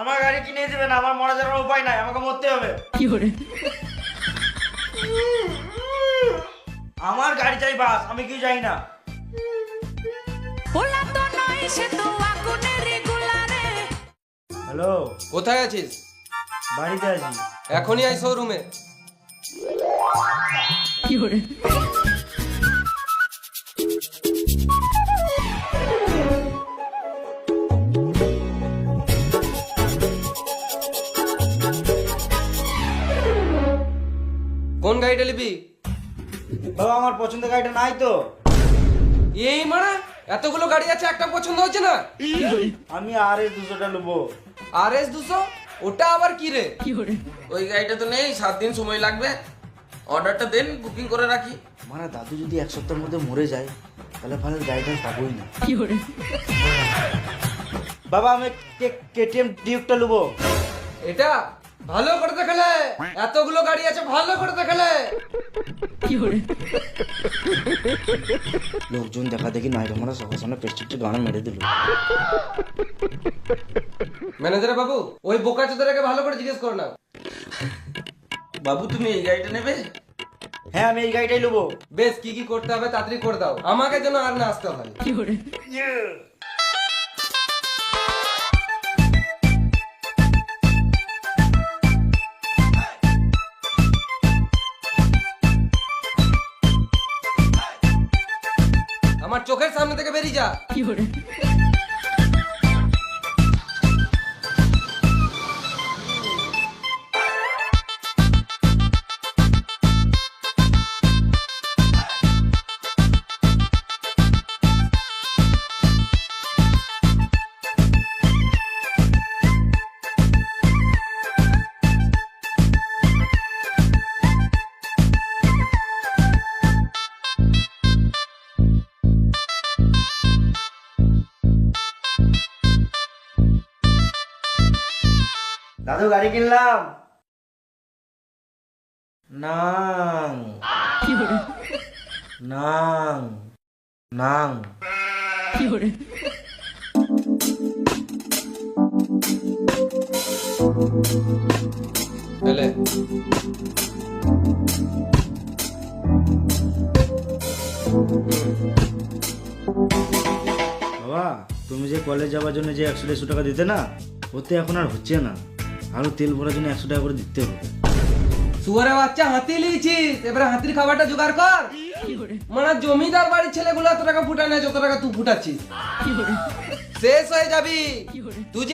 আমার গাড়ি কিনে দিবে না, আমার মরা যাওয়ার উপায় নাই, আমাকে মরতে হবে। কি করে? আমার গাড়ি চাই বাস, আমি কি চাই না। ওলা তো নয় সে তো আগুনের রেগুলারে। হ্যালো, কোথায় আছিস? বাড়িতে আছি। এখনই আই শোরুমে। কি করে? কোন গাড়িটা নিবি? বাবা আমার পছন্দের গাড়িটা নাই তো। এই মারা, এতগুলো গাড়ি আছে, একটা পছন্দ হচ্ছে না? আমি আর এস 200টা নেবো। RS 200? ওটা আবার কি রে? কি করে? ওই গাড়িটা তো নেই, 7 দিন সময় লাগবে। অর্ডারটা দেন, বুকিং করে রাখি। মানে দাদু যদি এক সপ্তাহের মধ্যে মরে যায় তাহলে ভালো গাড়িটা পাবোই না। কি করে? বাবা আমি কেটিএম ডিউকটা নেবো। এটা ভালো করে দেখালে, এতগুলো গাড়ি আছে, ভালো করে দেখালে। কি করে? লোকজন দেখা দেখি নাই আমরা সবার সামনে প্রেস্টিজটা গানা মেরে দিল। ম্যানেজার বাবু, ওই বোকা চোদাটাকে ভালো করে জিজ্ঞেস কর না। বাবু তুমি এই গাড়িটা নেবে? হ্যাঁ আমি এই গাড়িটাই নেবো। বেশ, কি কি করতে হবে তাড়াতাড়ি করে দাও, আমাকে যেন আর না আসতে হয়। কি করে? আমার চোখের সামনে থেকে বেরিয়ে যা। কি করে? দাদু গাড়ি কিনলাম। নাং কি করে? নাং নাং। কি করে? এলে বাবা তুমি যে কলেজ যাওয়ার জন্য যে 100-150 টাকা দিতে না, ওতে এখন আর হচ্ছে না। আরো তেল ভরার জন্য 100 টাকা করে দিতে হবে। শুয়ারের বাচ্চা, হাতি লিয়েছিস, এবারে হাতির খাবারটা জোগাড় কর। কি করে? মানে জমিদার বাড়ির ছেলেগুলো এত টাকা ফুটায় না যত টাকা তুই ফুটাচ্ছিস। কি করে? শেষ হয়ে যাবি কি করে? তুই।